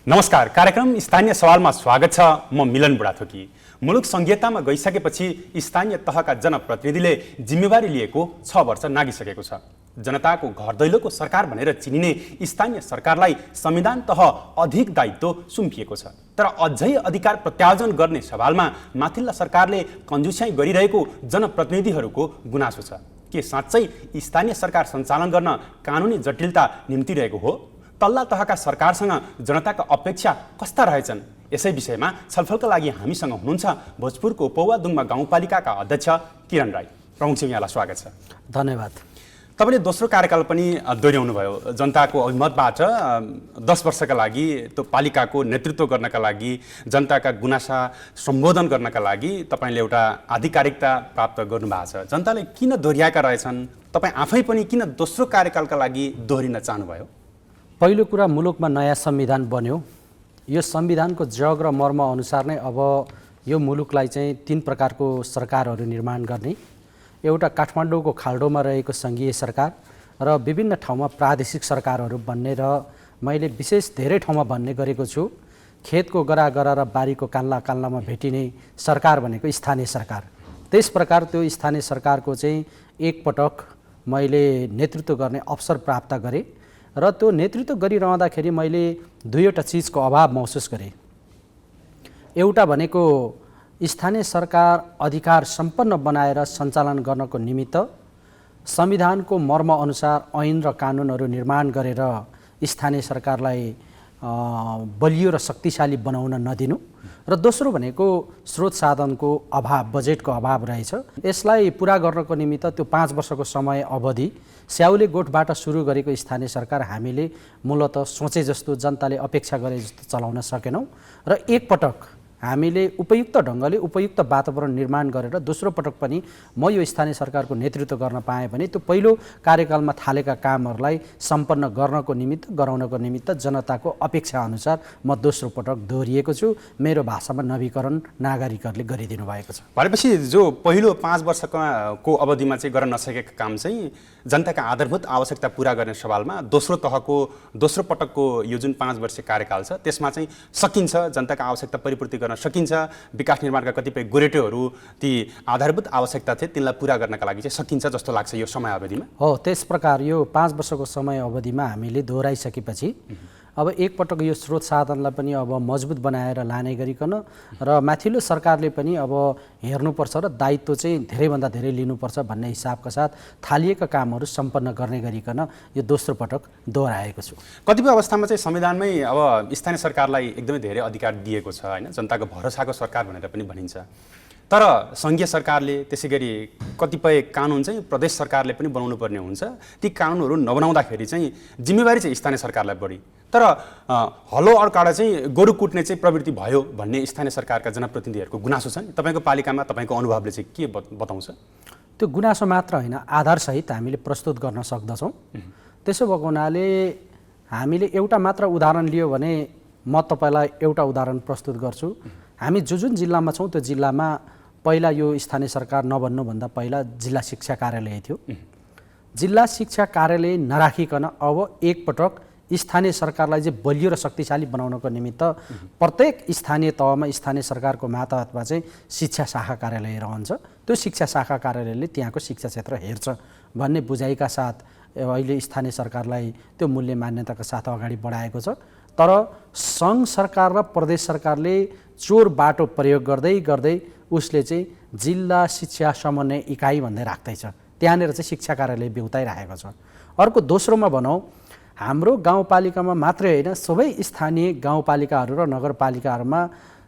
नमस्कार, कार्यक्रम स्थानीय सवालमा स्वागत छ। म मिलन बुढाथोकी। मुलुक संघीयतामा गइसकेपछि स्थानीय तहका जनप्रतिनिधिले जिम्मेवारी लिएको 6 वर्ष नागिसकेको छ। जनताको घर दैलोको सरकार भनेर चिनिने स्थानीय सरकारलाई संविधान तह अधिक दायित्व सुम्पिएको छ। तर अझै अधिकार प्रत्यार्जन गर्ने सवालमा माथिल्ला सरकारले कन्जुस्याइ गरिरहेको जनप्रतिनिधिहरूको गुनासो छ। के साँच्चै स्थानीय सरकार सञ्चालन गर्न कानुनी जटिलता निम्तिरहेको हो? तल्ला तहका सरकारसँग जनताका अपेक्षा कस्ता रहेछन्? यसै विषयमा छलफलका लागि हामीसँग हुनुहुन्छ भोजपुरको पौवादुङमा गाउँपालिकाका अध्यक्ष किरण राई। प्रमुखज्यू, यहाँलाई स्वागत छ। धन्यवाद। तपाईँले दोस्रो कार्यकाल पनि दोहोऱ्याउनु भयो। जनताको अभिमतबाट 10 वर्षका लागि त्यो पालिकाको नेतृत्व गर्नका लागि, जनताका गुनासा सम्बोधन गर्नका लागि तपाईँले एउटा आधिकारिकता प्राप्त गर्नुभएको छ। जनताले किन दोहोऱ्याएका रहेछन्? तपाईँ आफै पनि किन दोस्रो कार्यकालका लागि दोहोरिन चाहनुभयो? पहिलो कुरा, मुलुकमा नयाँ संविधान बन्यो। यो संविधानको जग र मर्म अनुसार नै अब यो मुलुकलाई चाहिँ 3 प्रकारको सरकारहरू निर्माण गर्ने। एउटा काठमाडौँको खाल्डोमा रहेको सङ्घीय सरकार र विभिन्न ठाउँमा प्रादेशिक सरकारहरू बन्ने, र मैले विशेष धेरै ठाउँमा भन्ने गरेको छु, खेतको गरा र बारीको कान्लामा भेटिने सरकार भनेको स्थानीय सरकार। त्यस प्रकार त्यो स्थानीय सरकारको चाहिँ एकपटक मैले नेतृत्व गर्ने अवसर प्राप्त गरेँ र त्यो नेतृत्व गरिरहँदाखेरि मैले 2वटा चिजको अभाव महसुस गरेँ। एउटा भनेको स्थानीय सरकार अधिकार सम्पन्न बनाएर सञ्चालन गर्नको निमित्त संविधानको मर्म अनुसार ऐन र कानुनहरू निर्माण गरेर स्थानीय सरकारलाई बलियो र शक्तिशाली बनाउन नदिनु, र दोस्रो भनेको स्रोत साधनको अभाव, बजेटको अभाव रहेछ। यसलाई पुरा गर्नको निमित्त त्यो 5 वर्षको समय अवधि स्याउले गोठबाट सुरु गरेको स्थानीय सरकार हामीले मूलत सोचे जस्तो, जनताले अपेक्षा गरे जस्तो चलाउन सकेनौँ र एकपटक हामीले उपयुक्त ढङ्गले उपयुक्त वातावरण निर्माण गरेर दोस्रो पटक पनि म यो स्थानीय सरकारको नेतृत्व गर्न पाएँ भने त्यो पहिलो कार्यकालमा थालेका कामहरूलाई सम्पन्न गराउनको निमित्त जनताको अपेक्षा अनुसार म दोस्रो पटक दोहोरिएको छु। मेरो भाषामा नवीकरण नागरिकहरूले गरिदिनु भएको छ। भनेपछि जो पहिलो 5 वर्षको अवधिमा चाहिँ गर्न नसकेका काम चाहिँ जनताका आधारभूत आवश्यकता पूरा गर्ने सवालमा दोस्रो पटकको यो जुन 5 वर्षीय कार्यकाल छ त्यसमा चाहिँ सकिन्छ, जनताका आवश्यकता परिपूर्ति गर्न सकिन्छ। विकास निर्माणका कतिपय गोरेटोहरू ती आधारभूत आवश्यकता थिए तिनलाई पूरा गर्नका लागि चाहिँ सकिन्छ जस्तो लाग्छ यो समय अवधिमा। हो, त्यस प्रकार यो 5 वर्षको समय अवधिमा हामीले दोहोऱ्याइसकेपछि अब एकपटक यो स्रोत साधनलाई पनि अब मजबुत बनाएर लाने गरिकन र माथिल्लो सरकारले पनि अब हेर्नुपर्छ र दायित्व चाहिँ धेरैभन्दा धेरै लिनुपर्छ भन्ने हिसाबका साथ थालिएका कामहरू सम्पन्न गर्ने गरिकन यो दोस्रो पटक दोहोऱ्याएको छु। कतिपय अवस्थामा चाहिँ संविधानमै अब स्थानीय सरकारलाई एकदमै धेरै अधिकार दिएको छ, होइन? जनताको भरोसाको सरकार भनेर पनि भनिन्छ। तर सङ्घीय सरकारले, त्यसै गरी कतिपय कानुन चाहिँ प्रदेश सरकारले पनि बनाउनु पर्ने हुन्छ। ती कानुनहरू नबनाउँदाखेरि चाहिँ जिम्मेवारी चाहिँ स्थानीय सरकारलाई बढी। तर हलो अड्काडा चाहिँ गोरु कुट्ने चाहिँ प्रवृत्ति भयो भन्ने स्थानीय सरकारका जनप्रतिनिधिहरूको गुनासो छ नि। तपाईँको पालिकामा तपाईँको अनुभवले चाहिँ के बताउँछ? त्यो गुनासो मात्र होइन, आधारसहित हामीले प्रस्तुत गर्न सक्दछौँ। त्यसो भएको हुनाले हामीले एउटा मात्र उदाहरण लियो भने म तपाईँलाई एउटा उदाहरण प्रस्तुत गर्छु। हामी जुन जिल्लामा छौँ त्यो जिल्लामा पहिला यो स्थानीय सरकार नबन्नुभन्दा पहिला जिल्ला शिक्षा कार्यालय थियो। जिल्ला शिक्षा कार्यालय नराखिकन अब एकपटक स्थानीय सरकारलाई चाहिँ बलियो र शक्तिशाली बनाउनको निमित्त प्रत्येक स्थानीय तहमा स्थानीय सरकारको मातहतमा चाहिँ शिक्षा शाखा कार्यालय रहन्छ। त्यो शिक्षा शाखा कार्यालयले त्यहाँको शिक्षा क्षेत्र हेर्छ भन्ने बुझाइका साथ अहिले स्थानीय सरकारलाई त्यो मूल्य मान्यताका साथ अगाडि बढाएको छ। तर सङ्घ सरकार र प्रदेश सरकारले चोर बाटो प्रयोग गर्दै गर्दै उसले चाहिँ जिल्ला शिक्षा समन्वय इकाइ भन्दै राख्दैछ। त्यहाँनिर चाहिँ शिक्षा कार्यालय बेउताइरहेको छ। अर्को दोस्रोमा भनौँ, हाम्रो गाउँपालिकामा मात्रै होइन, सबै स्थानीय गाउँपालिकाहरू र नगरपालिकाहरूमा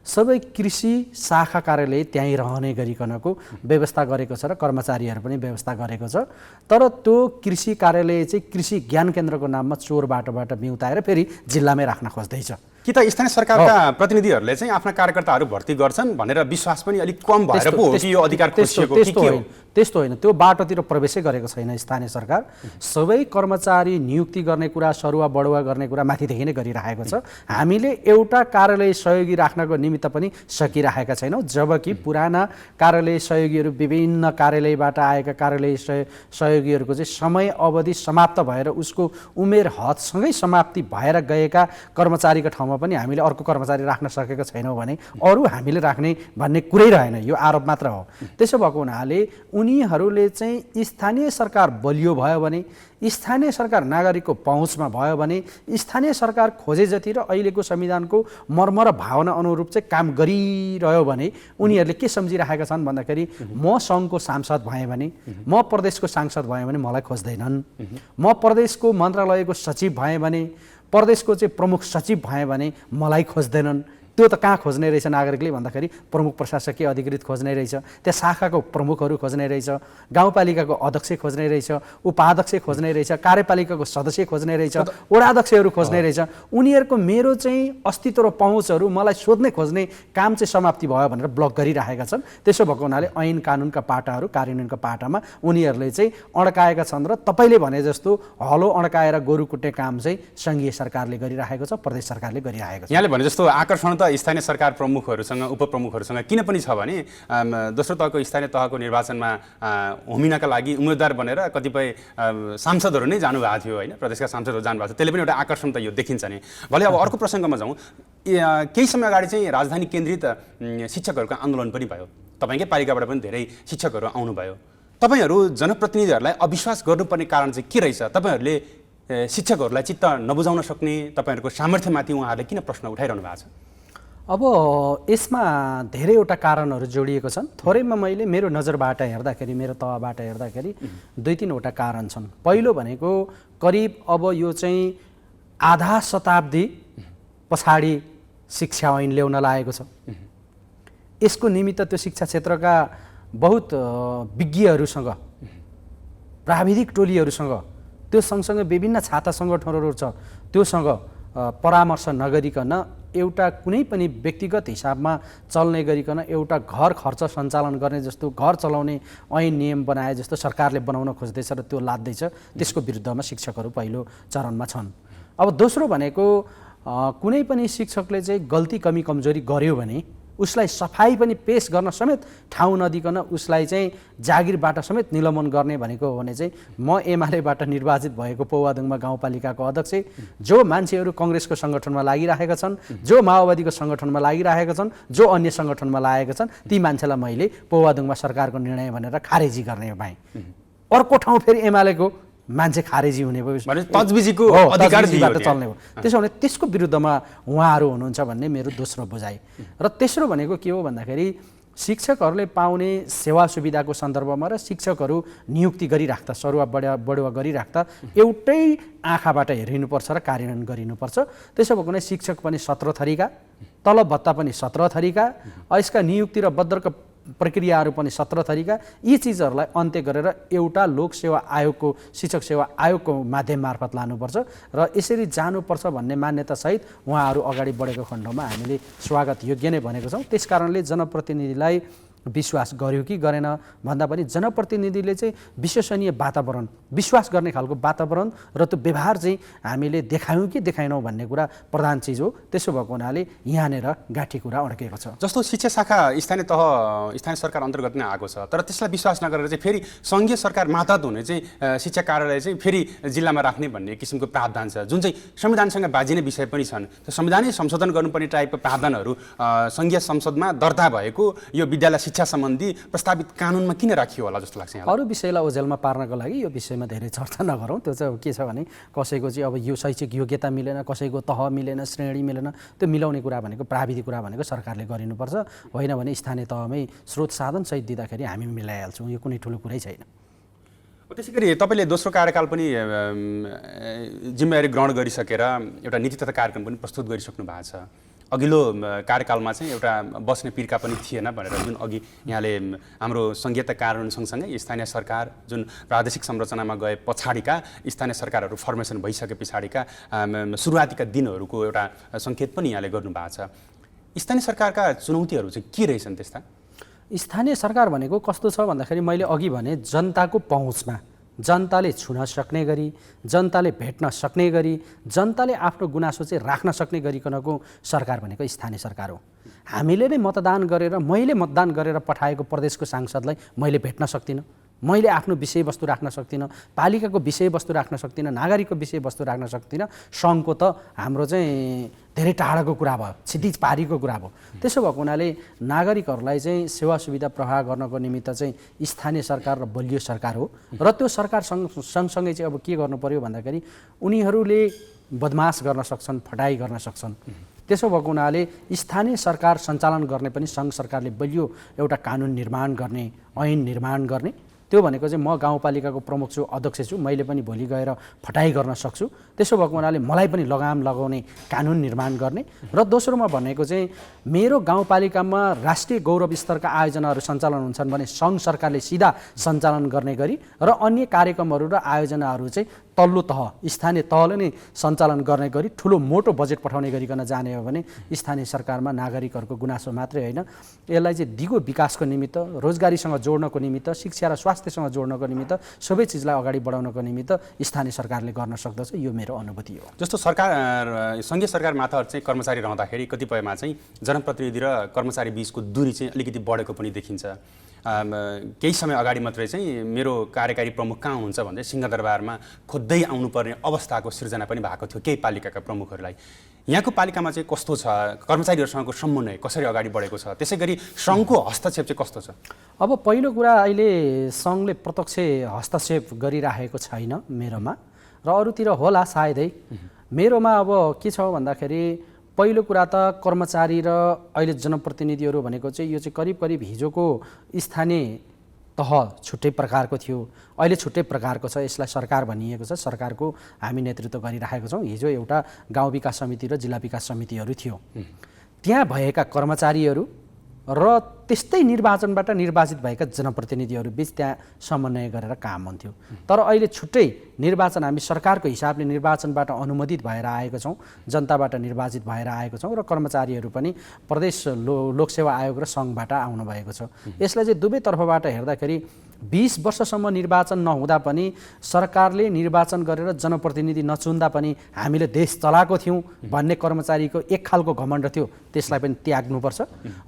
सबै कृषि शाखा कार्यालय त्यहीँ रहने गरिकनको व्यवस्था गरेको छ र कर्मचारीहरू पनि व्यवस्था गरेको छ। तर त्यो कृषि कार्यालय चाहिँ कृषि ज्ञान केन्द्रको नाममा चोर बाटोबाट बिउताएर फेरि जिल्लामै राख्न खोज्दैछ। कि त स्थानीय सरकारका प्रतिनिधिहरूले चाहिँ आफ्ना कार्यकर्ताहरू भर्ती गर्छन् भनेर विश्वास पनि अलिक कम भएर पो हो कि यो अधिकार खोजिएको कि के हो? त्यस्तो होइन, त्यो बाटोतिर प्रवेशै गरेको छैन स्थानीय सरकार। सबै कर्मचारी नियुक्ति गर्ने कुरा, सरुवा बढुवा गर्ने कुरा माथिदेखि नै गरिरहेको छ। हामीले एउटा कार्यालय सहयोगी राख्नको निमित्त पनि सकिरहेका छैनौँ, जबकि पुराना कार्यालय सहयोगीहरू, विभिन्न कार्यालयबाट आएका कार्यालय सहयोगीहरूको चाहिँ समय अवधि समाप्त भएर उसको उमेर हदसँगै समाप्ति भएर गएका कर्मचारीका ठाउँमा ठाउँमा पनि हामीले अर्को कर्मचारी राख्न सकेको छैनौँ भने अरू हामीले राख्ने भन्ने कुरै रहेन, यो आरोप मात्र हो। त्यसो भएको हुनाले उनीहरूले चाहिँ स्थानीय सरकार बलियो भयो भने, स्थानीय सरकार नागरिकको पहुँचमा भयो भने, स्थानीय सरकार खोजे जति र अहिलेको संविधानको मर्म र भावना अनुरूप चाहिँ काम गरिरह्यो भने उनीहरूले के सम्झिरहेका छन् भन्दाखेरि म सङ्घको सांसद भएँ भने, म प्रदेशको सांसद भएँ भने मलाई खोज्दैनन्, म प्रदेशको मन्त्रालयको सचिव भएँ भने, प्रदेशको चाहिँ प्रमुख सचिव भएँ भने मलाई खोज्दैनन्। त्यो त कहाँ खोज्ने रहेछ नागरिकले भन्दाखेरि प्रमुख प्रशासकीय अधिकृत खोज्ने रहेछ, त्यहाँ शाखाको प्रमुखहरू खोज्ने रहेछ, गाउँपालिकाको अध्यक्ष खोज्ने रहेछ, उपाध्यक्ष खोज्ने रहेछ, कार्यपालिकाको सदस्य खोज्ने रहेछ, वडाध्यक्षहरू खोज्ने रहेछ। उनीहरूको मेरो चाहिँ अस्तित्व र पहुँचहरू मलाई सोध्ने खोज्ने काम चाहिँ समाप्ति भयो भनेर ब्लक गरिरहेका छन्। त्यसो भएको हुनाले ऐन कानुनका पाटाहरू कार्यान्वयनका पाटामा उनीहरूले चाहिँ अड्काएका छन् र तपाईँले भने जस्तो हलो अड्काएर गोरु कुट्ने काम चाहिँ सङ्घीय सरकारले गरिरहेको छ, प्रदेश सरकारले गरिरहेको छ। यहाँले भने जस्तो आकर्षण स्थानीय सरकार प्रमुखहरूसँग उपप्रमुखहरूसँग किन पनि छ भने दोस्रो तहको स्थानीय तहको निर्वाचनमा होमिनका लागि उम्मेदवार बनेर कतिपय सांसदहरू नै जानुभएको थियो होइन, प्रदेशका सांसदहरू जानुभएको थियो, त्यसले पनि एउटा आकर्षण त यो देखिन्छ नि। भले अब अर्को प्रसङ्गमा जाउँ, केही समय अगाडि चाहिँ राजधानी केन्द्रित शिक्षकहरूको आन्दोलन पनि भयो, तपाईँकै पालिकाबाट पनि धेरै शिक्षकहरू आउनुभयो। तपाईँहरू जनप्रतिनिधिहरूलाई अविश्वास गर्नुपर्ने कारण चाहिँ के रहेछ? तपाईँहरूले शिक्षकहरूलाई चित्त नबुझाउन सक्ने तपाईँहरूको सामर्थ्यमाथि उहाँहरूले किन प्रश्न उठाइरहनु भएको छ? अब यसमा धेरैवटा कारणहरू जोडिएको छन्। थोरैमा मैले मेरो नजरबाट हेर्दाखेरि, मेरो तहबाट हेर्दाखेरि 2-3वटा कारण छन्। पहिलो भनेको करिब अब यो चाहिँ आधा शताब्दी पछाडि शिक्षा ऐन ल्याउन लागेको छ। यसको निमित्त त्यो शिक्षा क्षेत्रका बहुत विज्ञहरूसँग, प्राविधिक टोलीहरूसँग, त्यो सँगसँगै विभिन्न छात्र सङ्गठनहरू छ, त्योसँग परामर्श नगरिकन एउटा कुनै पनि व्यक्तिगत हिसाबमा चल्ने गरिकन एउटा घर खर्च सञ्चालन गर्ने जस्तो, घर चलाउने ऐन नियम बनाए जस्तो सरकारले बनाउन खोज्दैछ र त्यो लाद्दैछ, त्यसको विरुद्धमा शिक्षकहरू पहिलो चरणमा छन्। अब दोस्रो भनेको कुनै पनि शिक्षकले चाहिँ गल्ती कमी कमजोरी गर्यो भने उसलाई सफाई पनि पेश गर्न समेत ठाउँ नदिकन उसलाई चाहिँ जागिरबाट समेत निलम्बन गर्ने भनेको हो भने चाहिँ म एमालेबाट निर्वाचित भएको पौवादुङमा गाउँपालिकाको अध्यक्ष, जो मान्छेहरू कङ्ग्रेसको सङ्गठनमा लागिरहेका छन्, जो माओवादीको सङ्गठनमा लागिरहेका छन्, जो अन्य सङ्गठनमा लागेका छन्, ती मान्छेलाई मैले पौवादुङमा सरकारको निर्णय भनेर खारेजी गर्ने पाएँ। अर्को ठाउँ फेरि एमालेको मान्छे खारेजी हुने भयो, तजबिजीको अधिकारबाट चल्ने हो। त्यसो भने त्यसको विरुद्धमा उहाँहरू हुनुहुन्छ भन्ने मेरो दोस्रो बुझाइ। र तेस्रो भनेको के हो भन्दाखेरि शिक्षकहरूले पाउने सेवा सुविधाको सन्दर्भमा र शिक्षकहरू नियुक्ति गरिराख्दा, सरुवा बढुवा गरिराख्दा एउटै आँखाबाट हेरिनुपर्छ र कार्यान्वयन गरिनुपर्छ। त्यसो भएको नै शिक्षक पनि 17 थरीका, तलब भत्ता पनि 17 थरीका, यसका नियुक्ति र बद्रक प्रक्रियाहरू पनि 17 थरीका, यी चिजहरूलाई अन्त्य गरेर एउटा लोकसेवा आयोगको, शिक्षक सेवा आयोगको माध्यम मार्फत लानुपर्छ र यसरी जानुपर्छ भन्ने मान्यतासहित उहाँहरू अगाडि बढेको खण्डमा हामीले स्वागत योग्य नै भनेको छौँ। त्यस कारणले जनप्रतिनिधिलाई विश्वास गर्यो कि गरेन भन्दा पनि जनप्रतिनिधिले चाहिँ विश्वसनीय वातावरण, विश्वास गर्ने खालको वातावरण र त्यो व्यवहार चाहिँ हामीले देखायौँ कि देखाएनौँ भन्ने कुरा प्रधान चिज हो। त्यसो भएको हुनाले यहाँनिर गाँठी कुरा अड्केको छ। जस्तो शिक्षा शाखा स्थानीय तह, स्थानीय सरकार अन्तर्गत नै आएको छ, तर त्यसलाई विश्वास नगरेर चाहिँ फेरि सङ्घीय सरकार मातहत हुने चाहिँ शिक्षा कार्यालय चाहिँ फेरि जिल्लामा राख्ने भन्ने किसिमको प्रावधान छ, जुन चाहिँ संविधानसँग बाजिने विषय पनि छन्। संविधानै संशोधन गर्नुपर्ने टाइपको प्रावधानहरू सङ्घीय संसदमा दर्ता भएको यो विद्यालय शिक्षा सम्बन्धी प्रस्तावित कानुनमा किन राखियो होला जस्तो लाग्छ यहाँलाई? अरू विषयलाई ओझेलमा पार्नको लागि यो विषयमा धेरै चर्चा नगरौँ। त्यो चाहिँ के छ भने कसैको चाहिँ अब यो शैक्षिक योग्यता मिलेन, कसैको तह मिलेन, श्रेणी मिलेन, त्यो मिलाउने कुरा भनेको प्राविधिक कुरा भनेको सरकारले गरिनुपर्छ, होइन भने स्थानीय तहमै स्रोत साधन सहित दिँदाखेरि हामी मिलाइहाल्छौँ। यो कुनै ठुलो कुरै छैन। त्यसै गरी तपाईँले दोस्रो कार्यकाल पनि जिम्मेवारी ग्रहण गरिसकेर एउटा नीति तथा कार्यक्रम पनि प्रस्तुत गरिसक्नु भएको छ। अघिल्लो कार्यकालमा चाहिँ एउटा बस्ने पिर्का पनि थिएन भनेर जुन अघि यहाँले हाम्रो सङ्घीयता कार्यान्वयन सँगसँगै स्थानीय सरकार जुन प्रादेशिक संरचनामा गए पछाडिका स्थानीय सरकारहरू फर्मेसन भइसके पछाडिका सुरुवातीका दिनहरूको एउटा सङ्केत पनि यहाँले गर्नुभएको छ। स्थानीय सरकारका चुनौतीहरू चाहिँ के रहेछन् त्यस्ता? स्थानीय सरकार भनेको कस्तो छ भन्दाखेरि मैले अघि भने जनताको पहुँचमा, जनताले छुन सक्ने गरी, जनताले भेट्न सक्ने गरी, जनताले आफ्नो गुनासो चाहिँ राख्न सक्ने गरिकनको सरकार भनेको स्थानीय सरकार हो। हामीले नै मतदान गरेर, मैले मतदान गरेर पठाएको प्रदेशको सांसदलाई मैले भेट्न सक्दिनँ, मैले आफ्नो विषयवस्तु राख्न सक्दिनँ, पालिकाको विषयवस्तु राख्न सक्दिनँ, नागरिकको विषयवस्तु राख्न सक्दिनँ। सङ्घको त हाम्रो चाहिँ धेरै टाढाको कुरा भयो, क्षितिज पारीको कुरा भयो। त्यसो भएको हुनाले नागरिकहरूलाई चाहिँ सेवा सुविधा प्रवाह गर्नको निमित्त चाहिँ स्थानीय सरकार र बलियो सरकार हो र त्यो सरकार सँगसँगै चाहिँ अब के गर्नु पर्यो भन्दाखेरि उनीहरूले बदमास गर्न सक्छन्, फटाइ गर्न सक्छन्। त्यसो भएको हुनाले स्थानीय सरकार सञ्चालन गर्ने पनि सङ्घ सरकारले बलियो एउटा कानुन निर्माण गर्ने, ऐन निर्माण गर्ने। त्यो भनेको चाहिँ म गाउँपालिकाको प्रमुख छु, अध्यक्ष छु, मैले पनि भोलि गएर फटाइ गर्न सक्छु। त्यसो भएको हुनाले मलाई पनि लगाम लगाउने कानुन निर्माण गर्ने। र दोस्रोमा भनेको चाहिँ मेरो गाउँपालिकामा राष्ट्रिय गौरव स्तरका आयोजनाहरू सञ्चालन हुन्छन् भने सङ्घ सरकारले सिधा सञ्चालन गर्ने गरी र अन्य कार्यक्रमहरू र आयोजनाहरू चाहिँ तल्लो तह स्थानीय तहले नै सञ्चालन गर्ने गरी ठुलो मोटो बजेट पठाउने गरिकन जाने हो भने स्थानीय सरकारमा नागरिकहरूको गुनासो मात्रै होइन, यसलाई चाहिँ दिगो विकासको निमित्त, रोजगारीसँग जोड्नको निमित्त, शिक्षा र स्वास्थ्यसँग जोड्नको निमित्त, सबै चिजलाई अगाडि बढाउनको निमित्त स्थानीय सरकारले गर्न सक्दछ। यो मेरो अनुभूति हो। जस्तो सरकार सङ्घीय सरकार माथि चाहिँ कर्मचारी रहँदाखेरि कतिपयमा चाहिँ जनप्रतिनिधि र कर्मचारी बीचको दूरी चाहिँ अलिकति बढेको पनि देखिन्छ। केही समय अगाडि मात्रै चाहिँ मेरो कार्यकारी प्रमुख कहाँ हुनुहुन्छ भन्दै सिंहदरबारमा खोज्दै आउनुपर्ने अवस्थाको सिर्जना पनि भएको थियो केही पालिकाका प्रमुखहरूलाई। यहाँको पालिकामा चाहिँ कस्तो छ, कर्मचारीहरूसँगको समन्वय कसरी अगाडि बढेको छ, त्यसै गरी सङ्घको हस्तक्षेप चाहिँ कस्तो छ? अब पहिलो कुरा, अहिले सङ्घले प्रत्यक्ष हस्तक्षेप गरिराखेको छैन मेरोमा र अरूतिर होला सायदै। मेरोमा अब के छ भन्दाखेरि पहिलो कुरा त कर्मचारी र अहिले जनप्रतिनिधिहरू भनेको चाहिँ यो चाहिँ करिब करिब हिजोको स्थानीय तह छुट्टै प्रकारको थियो, अहिले छुट्टै प्रकारको छ। यसलाई सरकार भनिएको छ, सरकारको हामी नेतृत्व गरिराखेको छौँ। हिजो एउटा गाउँ विकास समिति र जिल्ला विकास समितिहरू थियो। त्यहाँ भएका कर्मचारीहरू र त्यस्तै निर्वाचनबाट निर्वाचित भएका जनप्रतिनिधिहरू बिच त्यहाँ समन्वय गरेर काम हुन्थ्यो। तर अहिले छुट्टै निर्वाचन हामी सरकारको हिसाबले निर्वाचनबाट अनुमोदित भएर आएको छौँ, जनताबाट निर्वाचित भएर आएको छौँ र कर्मचारीहरू पनि प्रदेश लोकसेवा आयोग र सङ्घबाट आउनुभएको छ। यसलाई चाहिँ दुवै तर्फबाट हेर्दाखेरि 20 वर्षसम्म निर्वाचन नहुँदा पनि सरकारले निर्वाचन गरेर जनप्रतिनिधि नचुन्दा पनि हामीले देश चलाएको थियौँ भन्ने कर्मचारीको एक खालको घमण्ड थियो, त्यसलाई पनि त्याग्नुपर्छ।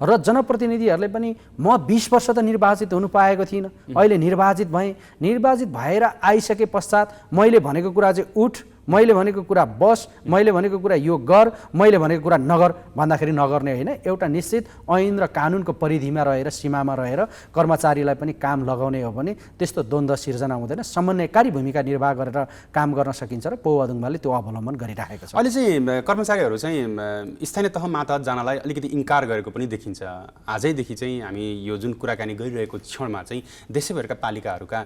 र जनप्रतिनिधिहरूले पनि म 20 वर्ष त निर्वाचित हुनु पाएको थिइनँ, अहिले निर्वाचित भएँ, निर्वाचित भएर आइसके पश्चात मैले भनेको कुरा चाहिँ उठ, मैले भनेको कुरा बस, मैले भनेको कुरा यो गर, मैले भनेको कुरा नगर भन्दाखेरि नगर्ने होइन। एउटा निश्चित ऐन र कानुनको परिधिमा रहेर, सीमामा रहेर कर्मचारीलाई पनि काम लगाउने हो भने त्यस्तो द्वन्द्व सिर्जना हुँदैन, समन्वयकारी भूमिका निर्वाह गरेर काम गर्न सकिन्छ र पौवादुङमाले त्यो अवलम्बन गरिराखेको छ। अहिले चाहिँ कर्मचारीहरू चाहिँ स्थानीय तह मातहत जानलाई अलिकति इन्कार गरेको पनि देखिन्छ। आजैदेखि चाहिँ हामी यो जुन कुराकानी गरिरहेको क्षणमा चाहिँ देशैभरका पालिकाहरूका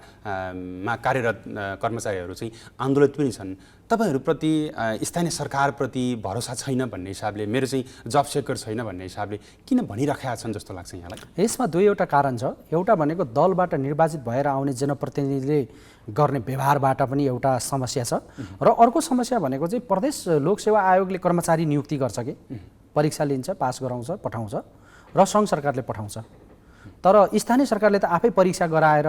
मा कार्यरत कर्मचारीहरू चाहिँ आन्दोलित पनि छन्। तपाईहरुप्रति स्थानीय सरकारप्रति भरोसा छैन भन्ने हिसाबले, मेरो चाहिँ जब सेक्युर छैन भन्ने हिसाबले किन भनिराखेका छन् जस्तो लाग्छ यहाँलाई? यसमा दुईवटा कारण छ। एउटा भनेको दलबाट निर्वाचित भएर आउने जनप्रतिनिधिले गर्ने व्यवहारबाट पनि एउटा समस्या छ र अर्को समस्या भनेको चाहिँ प्रदेश लोकसेवा आयोगले कर्मचारी नियुक्ति गर्छ कि परीक्षा लिन्छ, पास गराउँछ, पठाउँछ र सङ्घ सरकारले पठाउँछ। तर स्थानीय सरकारले त आफै परीक्षा गराएर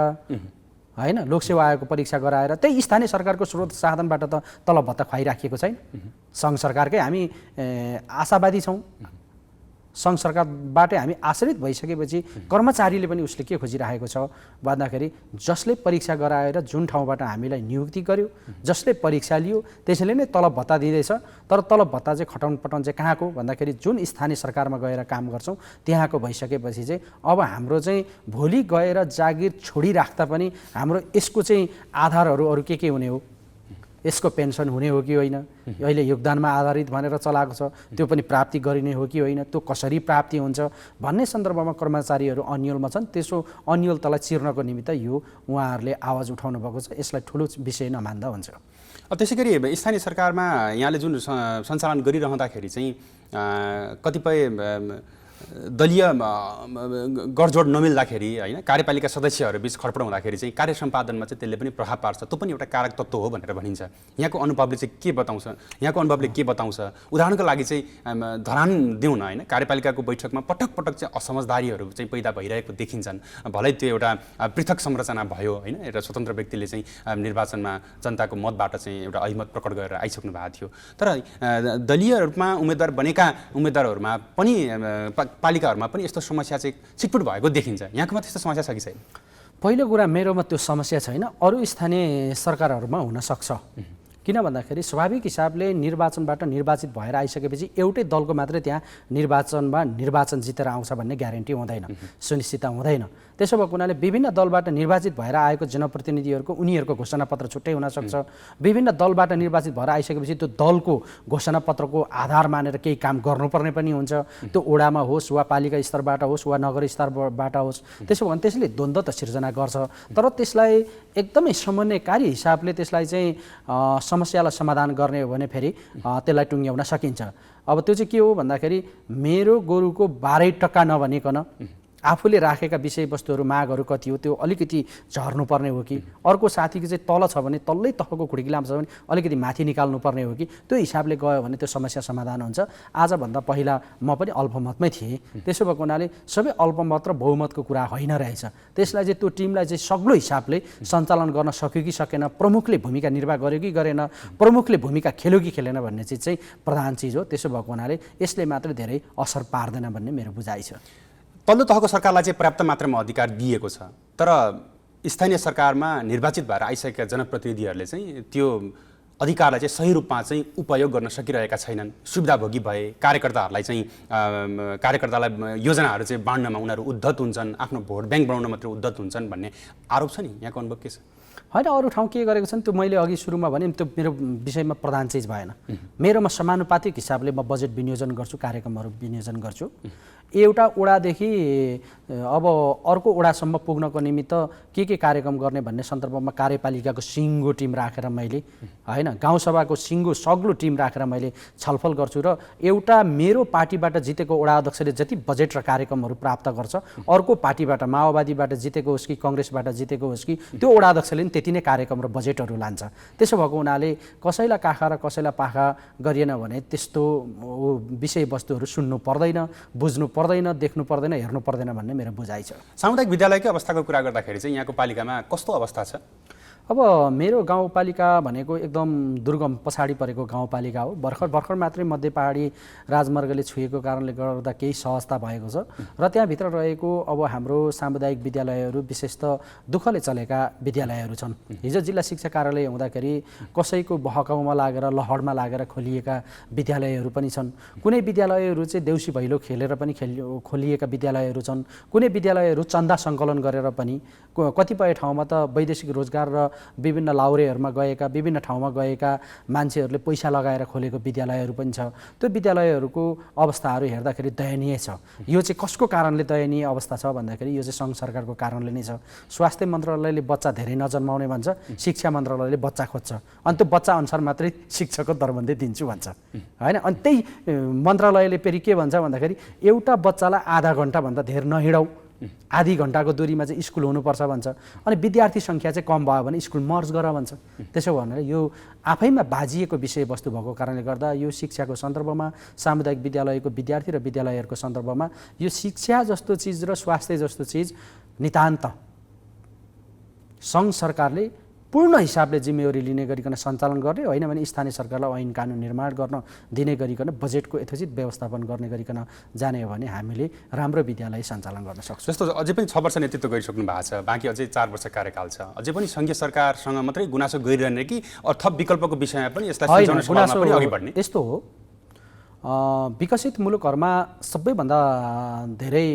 हैन, लोकसेवा आयोगको परीक्षा गराएर त्यही स्थानीय सरकारको स्रोत साधनबाट त तलब भत्ता खुवाइराखिएको छैन। सङ्घ सरकारकै हामी आशावादी छौँ। सङ्घ सरकारबाटै हामी आश्रित भइसकेपछि कर्मचारीले पनि उसले के खोजिरहेको छ भन्दाखेरि जसले परीक्षा गराएर जुन ठाउँबाट हामीलाई नियुक्ति गर्यो, जसले परीक्षा लियो त्यसैले नै तलब भत्ता दिँदैछ। तर तलब भत्ता चाहिँ खटाउन पटाउन चाहिँ कहाँको भन्दाखेरि जुन स्थानीय सरकारमा गएर काम गर्छौँ त्यहाँको भइसकेपछि चाहिँ अब हाम्रो चाहिँ भोलि गएर जागिर छोडिराख्दा पनि हाम्रो यसको चाहिँ आधारहरू अरू के हुने हो, यसको पेन्सन हुने हो कि होइन, अहिले योगदानमा आधारित भनेर चलाएको छ, त्यो पनि प्राप्ति गरिने हो कि होइन, त्यो कसरी प्राप्ति हुन्छ भन्ने सन्दर्भमा कर्मचारीहरू अन्यलमा छन्। त्यसो अन्यलतालाई चिर्नको निमित्त यो उहाँहरूले आवाज उठाउनु भएको छ। यसलाई ठुलो विषय नमान्दा हुन्छ। त्यसै गरी स्थानीय सरकारमा यहाँले जुन सञ्चालन गरिरहँदाखेरि चाहिँ कतिपय दलीय गठजोड नमिल्दाखेरि होइन, कार्यपालिका सदस्यहरूबीच खडपड हुँदाखेरि चाहिँ कार्य सम्पादनमा चाहिँ त्यसले पनि प्रभाव पार्छ। त्यो पनि एउटा कारक तत्त्व हो भनेर भनिन्छ। यहाँको अनुभवले चाहिँ के बताउँछ? यहाँको अनुभवले के बताउँछ? उदाहरणको लागि चाहिँ धरान दिउँ न, होइन, कार्यपालिकाको बैठकमा पटक पटक चाहिँ असमझदारीहरू चाहिँ पैदा भइरहेको देखिन्छन्। भलै त्यो एउटा पृथक संरचना भयो होइन, एउटा स्वतन्त्र व्यक्तिले चाहिँ निर्वाचनमा जनताको मतबाट चाहिँ एउटा अहिमत प्रकट गरेर आइसक्नु भएको थियो। तर दलीय रूपमा उम्मेदवार बनेका उम्मेदवारहरूमा पनि पालिकाहरूमा पनि यस्तो समस्या चाहिँ छिटपुट भएको देखिन्छ। यहाँकोमा त्यस्तो समस्या छ कि छैन? पहिलो कुरा, मेरोमा त्यो समस्या छैन, अरू स्थानीय सरकारहरूमा हुनसक्छ। किन भन्दाखेरि स्वाभाविक हिसाबले निर्वाचनबाट निर्वाचित भएर आइसकेपछि एउटै दलको मात्रै त्यहाँ निर्वाचन जितेर आउँछ भन्ने ग्यारेन्टी हुँदैन, सुनिश्चितता हुँदैन। त्यसो भएको हुनाले विभिन्न दलबाट निर्वाचित भएर आएको जनप्रतिनिधिहरूको उनीहरूको घोषणापत्र छुट्टै हुनसक्छ। विभिन्न दलबाट निर्वाचित भएर आइसकेपछि त्यो दलको घोषणापत्रको आधार मानेर केही काम गर्नुपर्ने पनि हुन्छ, त्यो ओडामा होस् वा पालिका स्तरबाट होस् वा नगर स्तरबाट होस्। त्यसो भने त्यसले द्वन्द्व त सिर्जना गर्छ, तर त्यसलाई एकदमै समन्वयकारी हिसाबले त्यसलाई चाहिँ समस्यालाई समाधान गर्ने हो भने फेरि त्यसलाई टुङ्ग्याउन सकिन्छ। अब त्यो चाहिँ के हो भन्दाखेरि मेरो गोरुको 12 टक्का नभनिकन आफूले राखेका विषयवस्तुहरू मागहरू कति हो त्यो अलिकति झर्नुपर्ने हो कि अर्को साथीको चाहिँ तल छ भने तल्लै तहको खुड्किलाम छ भने अलिकति माथि निकाल्नुपर्ने हो कि त्यो हिसाबले गयो भने त्यो समस्या समाधान हुन्छ। आजभन्दा पहिला म पनि अल्पमतमै थिएँ, त्यसो भएको हुनाले सबै अल्पमत र बहुमतको कुरा होइन रहेछ। त्यसलाई चाहिँ त्यो टिमलाई चाहिँ सग्लो हिसाबले सञ्चालन गर्न सक्यो कि सकेन, प्रमुखले भूमिका निर्वाह गर्यो कि गरेन, प्रमुखले भूमिका खेल्यो कि खेलेन भन्ने चिज चाहिँ प्रधान चिज हो। त्यसो भएको हुनाले यसले मात्र धेरै असर पार्दैन भन्ने मेरो बुझाइ छ। तल्लो तहको सरकारलाई चाहिँ पर्याप्त मात्रामा अधिकार दिएको छ, तर स्थानीय सरकारमा निर्वाचित भएर आइसकेका जनप्रतिनिधिहरूले चाहिँ त्यो अधिकारलाई चाहिँ सही रूपमा चाहिँ उपयोग गर्न सकिरहेका छैनन्। सुविधाभोगी भए कार्यकर्ताहरूलाई चाहिँ कार्यकर्तालाई योजनाहरू चाहिँ बाँड्नमा उनीहरू उद्धत हुन्छन्, आफ्नो भोट ब्याङ्क बनाउन मात्रै उद्धत हुन्छन् भन्ने आरोप छ नि, यहाँको अनुभव के छ? होइन, अरू ठाउँ के गरेको छन् त्यो मैले अघि सुरुमा भने त्यो मेरो विषयमा प्रधान चिज भएन। मेरोमा समानुपातिक हिसाबले म बजेट विनियोजन गर्छु, कार्यक्रमहरू विनियोजन गर्छु। एउटा ओडादेखि अब अर्को ओडासम्म पुग्नको निमित्त के कार्यक्रम गर्ने भन्ने सन्दर्भमा कार्यपालिकाको सिङ्गो टिम राखेर मैले होइन गाउँसभाको सिङ्गो सग्लो टिम राखेर मैले छलफल गर्छु र एउटा मेरो पार्टीबाट जितेको ओडा अध्यक्षले जति बजेट र कार्यक्रमहरू प्राप्त गर्छ अर्को पार्टीबाट माओवादीबाट जितेको होस् कि कङ्ग्रेसबाट जितेको होस् कि त्यो ओडा अध्यक्षले त्यति नै कार्यक्रम र बजेटहरू लान्छ। त्यसो भएको हुनाले कसैलाई काखा र कसैलाई पाखा गरिएन भने त्यस्तो विषयवस्तुहरू सुन्नु पर्दैन, बुझ्नु पर्दैन, देख्नु पर्दैन, हेर्नु पर्दैन भन्ने मेरो बुझाइ छ। सामुदायिक विद्यालयकै अवस्थाको कुरा गर्दाखेरि चाहिँ यहाँको पालिकामा कस्तो अवस्था छ? अब मेरो गाउँपालिका भनेको एकदम दुर्गम पछाडि परेको गाउँपालिका हो। भर्खर मात्रै मध्य पहाडी राजमार्गले छुएको कारणले गर्दा केही सहजता भएको छ र त्यहाँभित्र रहेको अब हाम्रो सामुदायिक विद्यालयहरू विशेष त दुःखले चलेका विद्यालयहरू छन्। हिजो जिल्ला शिक्षा कार्यालय हुँदाखेरि कसैको बहकाउमा लागेर लहरमा लागेर खोलिएका विद्यालयहरू पनि छन्। कुनै विद्यालयहरू चाहिँ देउसी भैलो खेलेर पनि खोलिएका विद्यालयहरू छन्। कुनै विद्यालयहरू चन्दा सङ्कलन गरेर पनि, कतिपय ठाउँमा त वैदेशिक रोजगार र विभिन्न लाउरेहरूमा गएका विभिन्न ठाउँमा गएका मान्छेहरूले पैसा लगाएर खोलेको विद्यालयहरू पनि छ। त्यो विद्यालयहरूको अवस्थाहरू हेर्दाखेरि दयनीय छ। यो चाहिँ कसको कारणले दयनीय अवस्था छ भन्दाखेरि यो चाहिँ सङ्घ सरकारको कारणले नै छ। स्वास्थ्य मन्त्रालयले बच्चा धेरै नजन्माउने भन्छ, शिक्षा मन्त्रालयले बच्चा खोज्छ, अनि त्यो बच्चा अनुसार मात्रै शिक्षकको दरबन्दी दिन्छु भन्छ होइन। अनि त्यही मन्त्रालयले फेरि के भन्छ भन्दाखेरि एउटा बच्चालाई आधा घन्टाभन्दा धेर नहिँडाउ, आधी घन्टाको दूरीमा चाहिँ स्कुल हुनुपर्छ भन्छ। अनि विद्यार्थी सङ्ख्या चाहिँ कम भयो भने स्कुल मर्ज गर भन्छ। त्यसो भनेर यो आफैमा बाजिएको विषयवस्तु भएको कारणले गर्दा यो शिक्षाको सन्दर्भमा, सामुदायिक विद्यालयको विद्यार्थी र विद्यालयहरूको सन्दर्भमा यो शिक्षा जस्तो चिज र स्वास्थ्य जस्तो चिज नितान्त सङ्घ सरकारले पूर्ण हिसाबले जिम्मेवारी लिने गरिकन सञ्चालन गर्ने, होइन भने स्थानीय सरकारलाई ऐन कानुन निर्माण गर्न दिने गरिकन बजेटको यथोचित व्यवस्थापन गर्ने गरिकन जाने हो भने हामीले राम्रो विद्यालय सञ्चालन गर्न सक्छौँ। जस्तो अझै पनि 6 वर्ष नेतृत्व गरिसक्नु भएको छ, बाँकी अझै 4 वर्ष कार्यकाल छ। अझै पनि सङ्घीय सरकारसँग मात्रै गुनासो गरिरहने कि थप विकल्पको विषयमा पनि यसलाई सुल्झाउने सवालमा पनि अघि बढ्ने? यस्तो हो, विकसित मुलुकहरूमा सबैभन्दा धेरै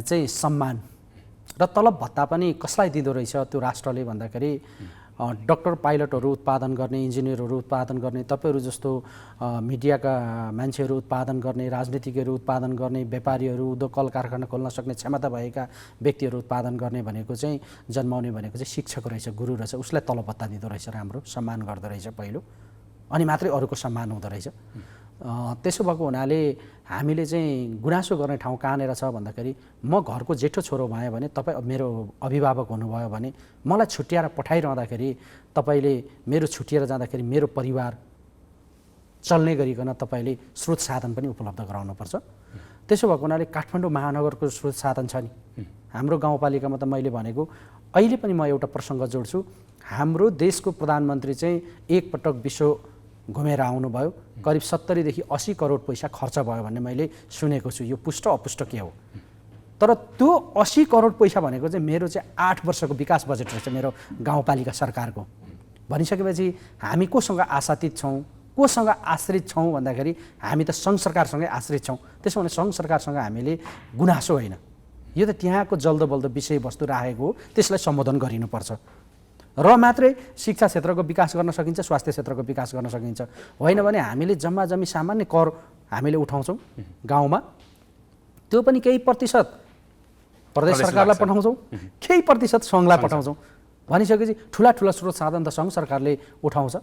चाहिँ सम्मान र तलब भत्ता पनि कसलाई दिँदो रहेछ त्यो राष्ट्रले भन्दाखेरि डक्टर पाइलटहरू उत्पादन गर्ने, इन्जिनियरहरू उत्पादन गर्ने, तपाईँहरू जस्तो मिडियाका मान्छेहरू उत्पादन गर्ने, राजनीतिकहरू उत्पादन गर्ने, व्यापारीहरू, उद्योग कल कारखाना खोल्न सक्ने क्षमता भएका व्यक्तिहरू उत्पादन गर्ने भनेको चाहिँ जन्माउने भनेको चाहिँ शिक्षक रहेछ, गुरु रहेछ, उसलाई तलब भत्ता दिँदो रहेछ, राम्रो सम्मान गर्दो रहेछ पहिलो, अनि मात्रै अरूको सम्मान हुँदो रहेछ। त्यसो भएको हुनाले हामीले चाहिँ गुनासो गर्ने ठाउँ कहाँनिर छ भन्दाखेरि म घरको जेठो छोरो भएँ भने तपाईँ मेरो अभिभावक हुनुभयो भने मलाई छुट्याएर पठाइरहँदाखेरि तपाईँले मेरो छुट्टिएर जाँदाखेरि मेरो परिवार चल्ने गरिकन तपाईँले स्रोत साधन पनि उपलब्ध गराउनुपर्छ। त्यसो भएको हुनाले काठमाडौँ महानगरको स्रोत साधन छ नि, हाम्रो गाउँपालिकामा त मैले भनेको अहिले पनि म एउटा प्रसङ्ग जोड्छु। हाम्रो देशको प्रधानमन्त्री चाहिँ एकपटक विश्व घुमेर आउनुभयो, करिब 70 देखि 80 करोड पैसा खर्च भयो भन्ने मैले सुनेको छु। यो पुष्ट अपुष्ट के हो, तर त्यो 80 करोड पैसा भनेको चाहिँ मेरो चाहिँ 8 वर्षको विकास बजेट रहेछ मेरो गाउँपालिका सरकारको। भनिसकेपछि हामी कोसँग आशातीत छौँ, कोसँग आश्रित छौँ भन्दाखेरि हामी त सङ्घ सरकारसँगै आश्रित छौँ। त्यसो भने सङ्घ सरकारसँग हामीले गुनासो होइन, यो त त्यहाँको जल्दो बल्दो विषयवस्तु राखेको हो, त्यसलाई सम्बोधन गरिनुपर्छ। र मात्रै शिक्षा क्षेत्रको विकास गर्न सकिन्छ, स्वास्थ्य क्षेत्रको विकास गर्न सकिन्छ। होइन भने हामीले जम्मा जम्मी सामान्य कर हामीले उठाउँछौँ गाउँमा, त्यो पनि केही प्रतिशत प्रदेश सरकारलाई पठाउँछौँ, केही प्रतिशत सङ्घलाई पठाउँछौँ। भनिसकेपछि ठुला ठुला स्रोत साधन त सङ्घ सरकारले उठाउँछ,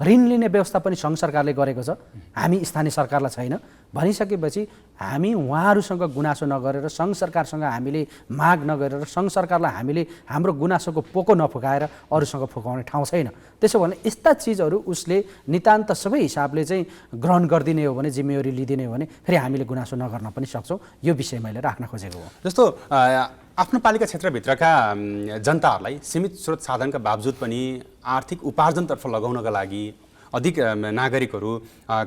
ऋण लिने व्यवस्था पनि सङ्घ सरकारले गरेको छ, हामी स्थानीय सरकारलाई छैन। भनिसकेपछि हामी उहाँहरूसँग गुनासो नगरेर, सङ्घ सरकारसँग हामीले माग नगरेर, सङ्घ सरकारलाई हामीले हाम्रो गुनासोको पोको नफुकाएर अरूसँग फुकाउने ठाउँ छैन। त्यसो भने यस्ता चिजहरू उसले नितान्त सबै हिसाबले चाहिँ ग्रहण गरिदिने हो भने, जिम्मेवारी लिइदिने हो भने फेरि हामीले गुनासो नगर्न पनि सक्छौँ। यो विषय मैले राख्न खोजेको हो। जस्तो आफ्नो पालिका क्षेत्रभित्रका जनताहरूलाई सीमित स्रोत साधनका बावजुद पनि आर्थिक उपार्जनतर्फ लगाउनका लागि अधिक नागरिकहरू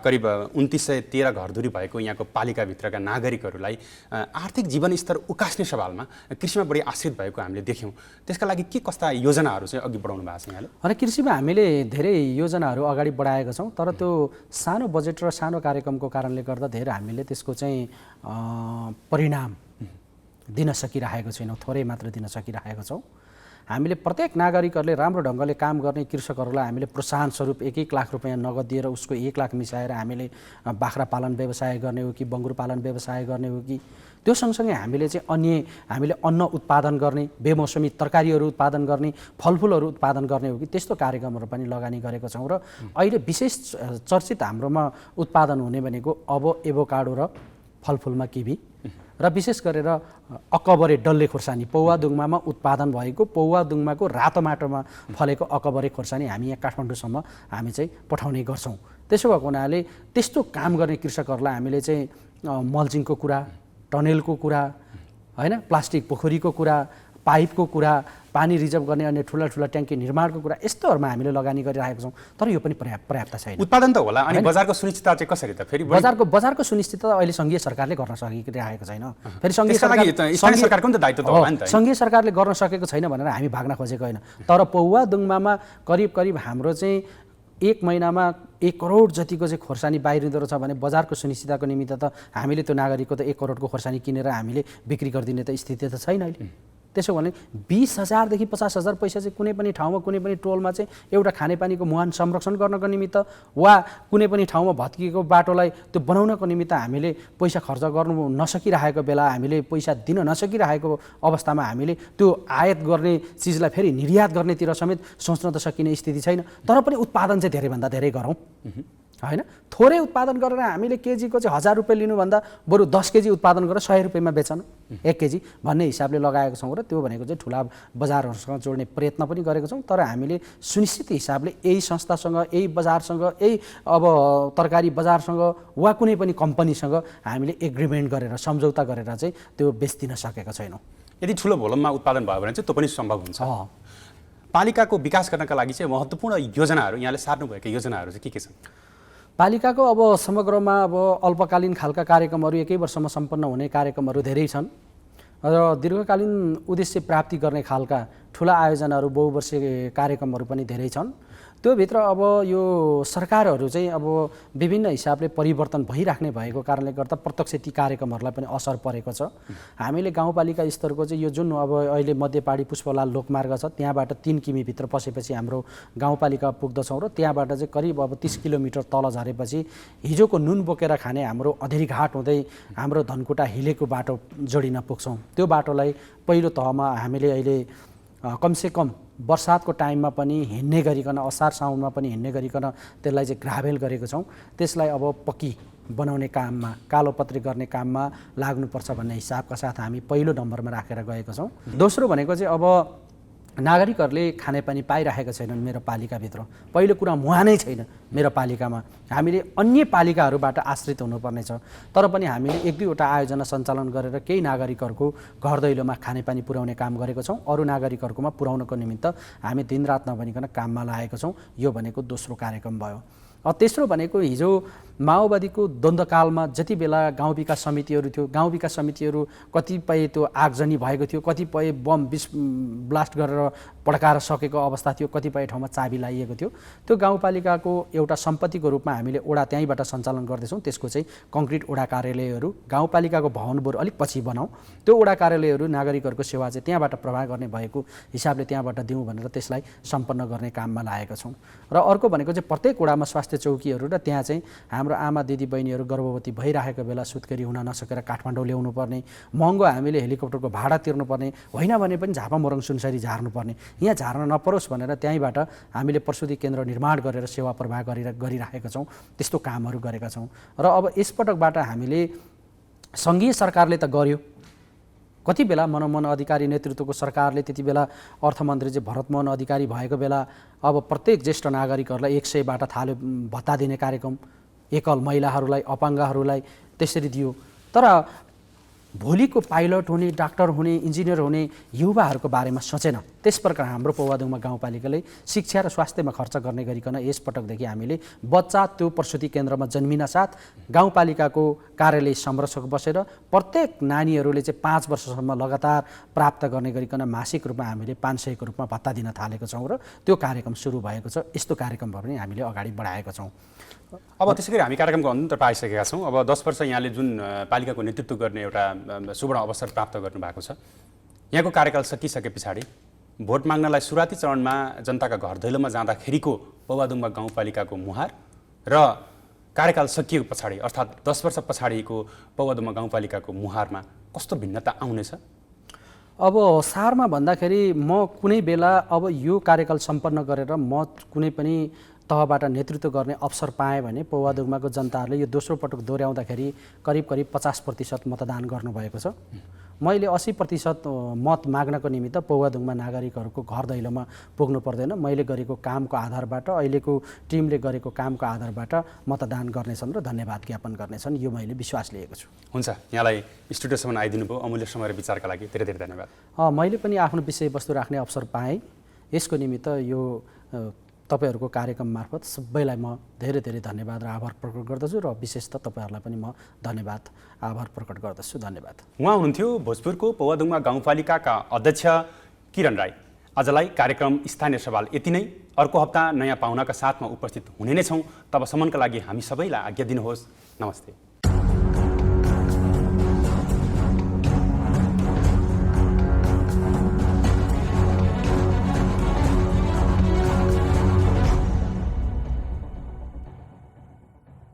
करिब 2913 घरधुरी भएको यहाँको पालिकाभित्रका नागरिकहरूलाई आर्थिक जीवनस्तर उकास्ने सवालमा कृषिमा बढी आश्रित भएको हामीले देख्यौँ। त्यसका लागि के कस्ता योजनाहरू चाहिँ अघि बढाउनु भएको छ यहाँले? अनि कृषिमा हामीले धेरै योजनाहरू अगाडि बढाएका छौँ, तर त्यो सानो बजेट र सानो कार्यक्रमको कारणले गर्दा धेरै हामीले त्यसको चाहिँ परिणाम दिन सकिरहेको छैनौँ, थोरै मात्र दिन सकिरहेको छौँ। हामीले प्रत्येक नागरिकहरूले राम्रो ढङ्गले काम गर्ने कृषकहरूलाई हामीले प्रोत्साहन स्वरूप 1-1 लाख रुपियाँ नगद दिएर उसको 1 लाख मिसाएर हामीले बाख्रा पालन व्यवसाय गर्ने हो कि बङ्गुर पालन व्यवसाय गर्ने हो कि त्यो सँगसँगै हामीले चाहिँ हामीले अन्न उत्पादन गर्ने, बेमौसमी तरकारीहरू उत्पादन गर्ने, फलफुलहरू उत्पादन गर्ने हो कि त्यस्तो कार्यक्रमहरू पनि लगानी गरेको छौँ। र अहिले विशेष चर्चित हाम्रोमा उत्पादन हुने भनेको अब एभोकाडो र फलफुलमा किवी र विशेष गरेर अकबरे डल्ले खोर्सानी, पौवादुङमामा उत्पादन भएको, पौवादुङमाको रातो माटोमा फलेको अकबरे खोर्सानी हामी यहाँ काठमाडौँसम्म हामी चाहिँ पठाउने गर्छौँ। त्यसो भएको हुनाले त्यस्तो काम गर्ने कृषकहरूलाई हामीले चाहिँ मल्चिङको कुरा, टनेलको कुरा, होइन, प्लास्टिक पोखरीको कुरा, पाइपको कुरा, पानी रिजर्भ गर्ने अन्य ठुला ठुला ट्याङ्की निर्माणको कुरा, यस्तोहरूमा हामीले लगानी गरिरहेको छौँ। तर यो पनि पर्याप्त छैन। उत्पादन त होला, अनि बजारको सुनिश्चितता चाहिँ कसरी त? फेरि बजारको सुनिश्चितता अहिले सङ्घीय सरकारले गर्न सकिरहेको छैन। फेरि सङ्घीय सरकारको नि त दायित्व त होला नि त। सङ्घीय सरकारले गर्न सकेको छैन भनेर हामी भाग्न खोजेको होइन। तर पौवादुङमामा करिब हाम्रो चाहिँ 1 महिनामा 1 करोड जतिको चाहिँ खोर्सानी बाहिरिँदो रहेछ भने बजारको सुनिश्चितताको निमित्त त हामीले त्यो नागरिकको त 1 करोडको खोर्सानी किनेर हामीले बिक्री गरिदिने त स्थिति त छैन अहिले। त्यसो भने 20,000 देखि 50,000 पैसा चाहिँ कुनै पनि ठाउँमा, कुनै पनि टोलमा चाहिँ एउटा खानेपानीको मुहान संरक्षण गर्नको निमित्त वा कुनै पनि ठाउँमा भत्किएको बाटोलाई त्यो बनाउनको निमित्त हामीले पैसा खर्च गर्नु नसकिरहेको बेला, हामीले पैसा दिन नसकिरहेको अवस्थामा हामीले त्यो आयात गर्ने चिजलाई फेरि निर्यात गर्नेतिर समेत सोच्न त सकिने स्थिति छैन। तर पनि उत्पादन चाहिँ धेरैभन्दा धेरै गरौँ, होइन? थोरै उत्पादन गरेर हामीले केजीको चाहिँ 1000 रुपियाँ लिनुभन्दा बरु 10 केजी उत्पादन गरेर 100 रुपियाँमा बेचन 1 केजी भन्ने हिसाबले लगाएको छौँ। र त्यो भनेको चाहिँ ठुला बजारहरूसँग जोड्ने प्रयत्न पनि गरेको छौँ। तर हामीले सुनिश्चित हिसाबले यही संस्थासँग, यही बजारसँग, यही अब तरकारी बजारसँग वा कुनै पनि कम्पनीसँग हामीले एग्रिमेन्ट गरेर, सम्झौता गरेर चाहिँ त्यो बेच्दिन सकेका छैनौँ। यदि ठुलो भोलममा उत्पादन भयो भने चाहिँ त्यो पनि सम्भव हुन्छ। पालिकाको विकास गर्नका लागि चाहिँ महत्त्वपूर्ण योजनाहरू यहाँले सार्नुभएका योजनाहरू चाहिँ के छन्? पालिकाको अब समग्रमा अब अल्पकालीन खालका कार्यक्रमहरू 1 वर्षमा सम्पन्न हुने कार्यक्रमहरू धेरै छन् र दीर्घकालीन उद्देश्य प्राप्ति गर्ने खालका ठुला आयोजनाहरू, बहुवर्षीय कार्यक्रमहरू पनि धेरै छन्। त्योभित्र अब यो सरकारहरू चाहिँ अब विभिन्न हिसाबले परिवर्तन भइराख्ने भएको कारणले गर्दा प्रत्यक्ष ती कार्यक्रमहरूलाई पनि असर परेको छ। हामीले गाउँपालिका स्तरको चाहिँ यो जुन अब अहिले मध्यपाडी पुष्पलाल लोकमार्ग छ, त्यहाँबाट 3 किमीभित्र पसेपछि हाम्रो गाउँपालिका पुग्दछौँ र त्यहाँबाट चाहिँ करिब अब 30 किलोमिटर तल झरेपछि हिजोको नुन बोकेर खाने हाम्रो अधेरी घाट हुँदै हाम्रो धनकुटा हिलेको बाटो जोडिन पुग्छौँ। त्यो बाटोलाई पहिलो तहमा हामीले अहिले कमसेकम बर्सातको टाइममा पनि हिँड्ने गरिकन, असार साउनमा पनि हिँड्ने गरिकन त्यसलाई चाहिँ ग्राभेल गरेको छौँ। त्यसलाई अब पक्की बनाउने काममा, कालोपत्री गर्ने काममा लाग्नुपर्छ भन्ने हिसाबका साथ हामी पहिलो नम्बरमा राखेर गएका छौँ। दोस्रो भनेको चाहिँ अब नागरिकहरूले खानेपानी पाइरहेका छैनन् मेरो पालिकाभित्र। पहिलो कुरा मुहानै छैन मेरो पालिकामा, हामीले अन्य पालिकाहरूबाट आश्रित हुनुपर्ने छ। तर पनि हामीले 1-2वटा आयोजना सञ्चालन गरेर केही नागरिकहरूको घर दैलोमा खानेपानी पुर्याउने काम गरेको छौँ। अरू नागरिकहरूकोमा पुर्याउनको निमित्त हामी दिनरात नभनिकन काममा लागेका छौँ। यो भनेको दोस्रो कार्यक्रम भयो। तेस्रो भनेको हिजो माओवादीको द्वन्द्वकालमा जति बेला गाउँ विकास समितिहरू थियो, गाउँ विकास समितिहरू कतिपय त्यो आगजनी भएको थियो, कतिपय बम ब्लास्ट गरेर पड्काएर सकेको अवस्था थियो, कतिपय ठाउँमा चाबी लगाइएको थियो। त्यो गाउँपालिकाको एउटा सम्पत्तिको रूपमा हामीले ओडा त्यहीँबाट सञ्चालन गर्दैछौँ। त्यसको चाहिँ कङ्क्रिट ओडा कार्यालयहरू गाउँपालिकाको भवन बरु अलिक पछि बनाऊ, त्यो ओडा कार्यालयहरू नागरिकहरूको सेवा चाहिँ त्यहाँबाट प्रवाह गर्ने भएको हिसाबले त्यहाँबाट दिउँ भनेर त्यसलाई सम्पन्न गर्ने काममा लागेका छौँ। र अर्को भनेको चाहिँ प्रत्येक ओडामा स्वास्थ्य चौकीहरू र त्यहाँ चाहिँ हाम्रो आमा दिदी बहिनीहरू गर्भवती भइरहेको बेला सुत्केरी हुन नसकेर काठमाडौँ ल्याउनु पर्ने, महँगो हामीले हेलिकप्टरको भाडा तिर्नुपर्ने, होइन भने पनि झापा मोरङ सुनसरी झार्नुपर्ने, यहाँ झार्न नपरोस् भनेर त्यहीँबाट हामीले प्रसुति केन्द्र निर्माण गरेर सेवा प्रवाह गरिरहेका छौँ। त्यस्तो कामहरू गरेका छौँ। र अब यसपटकबाट हामीले सङ्घीय सरकारले त गर्यो, कति बेला मनमोहन अधिकारी नेतृत्वको सरकारले त्यति बेला अर्थमन्त्री चाहिँ भरतमोहन अधिकारी भएको बेला अब प्रत्येक ज्येष्ठ नागरिकहरूलाई 100बाट थाल्यो भत्ता दिने कार्यक्रम, एकल महिलाहरूलाई, अपाङ्गहरूलाई त्यसरी दियो। तर भोलिको पाइलट हुने, डाक्टर हुने, इन्जिनियर हुने युवाहरूको बारेमा सोचेन। त्यस प्रकार हाम्रो पौवादुङमा गाउँपालिकाले शिक्षा र स्वास्थ्यमा खर्च गर्ने गरिकन यसपटकदेखि हामीले बच्चा त्यो प्रसुति केन्द्रमा जन्मिन साथ गाउँपालिकाको कार्यालय संरक्षक बसेर प्रत्येक नानीहरूले चाहिँ 5 वर्षसम्म लगातार प्राप्त गर्ने गरिकन मासिक रूपमा हामीले 500 को रूपमा भत्ता दिन थालेको छौँ र त्यो कार्यक्रम सुरु भएको छ। यस्तो कार्यक्रम पनि हामीले अगाडि बढाएका छौँ। अब त्यसैगरी हामी कार्यक्रमको अन्ततर्फ आइसकेका छौँ। अब 10 वर्ष यहाँले जुन पालिकाको नेतृत्व गर्ने एउटा सुवर्ण अवसर प्राप्त गर्नु भएको छ, यहाँको कार्यकाल सकिसके पछाडि भोट माग्नलाई सुरुवाती चरणमा जनताका घर दैलोमा जाँदाखेरिको पौवादुङमा गाउँपालिकाको मुहार र कार्यकाल सकिएको पछाडि अर्थात् 10 वर्ष पछाडिको पौवादुङमा गाउँपालिकाको मुहारमा कस्तो भिन्नता आउनेछ? अब सारमा भन्दाखेरि म कुनै बेला अब यो कार्यकाल सम्पन्न गरेर म कुनै पनि तहबाट नेतृत्व गर्ने अवसर पाएँ भने पौवादुङमाको जनताहरूले यो दोस्रो पटक दोहोऱ्याउँदाखेरि करिब 50% मतदान गर्नुभएको छ। मैले 80% मत माग्नको निमित्त पौवादुङमा नागरिकहरूको घर दैलोमा पुग्नु पर्दैन। मैले गरेको कामको आधारबाट, अहिलेको टिमले गरेको कामको आधारबाट मतदान गर्नेछन् र धन्यवाद ज्ञापन गर्नेछन्, यो मैले विश्वास लिएको छु। हुन्छ, यहाँलाई स्टुडियोसम्म आइदिनु भयो, अमूल्य समय र विचारका लागि धेरै धेरै धन्यवाद। मैले पनि आफ्नो विषयवस्तु राख्ने अवसर पाएँ। यसको निमित्त यो तपाईहरूको कार्यक्रम मार्फत सबैलाई म धेरै धेरै धन्यवाद र आभार प्रकट गर्दछु र विशेषतः तपाईँहरूलाई पनि म धन्यवाद आभार प्रकट गर्दछु। धन्यवाद। उहाँ हुनुहुन्थ्यो भोजपुरको पौवादुङमा गाउँपालिकाका अध्यक्ष किरण राई। आजलाई कार्यक्रम स्थानीय सवाल यति नै। अर्को हप्ता नयाँ पाहुनाका साथमा उपस्थित हुने नै छौँ। तबसम्मका लागि हामी सबैलाई आज्ञा दिनुहोस्। नमस्ते।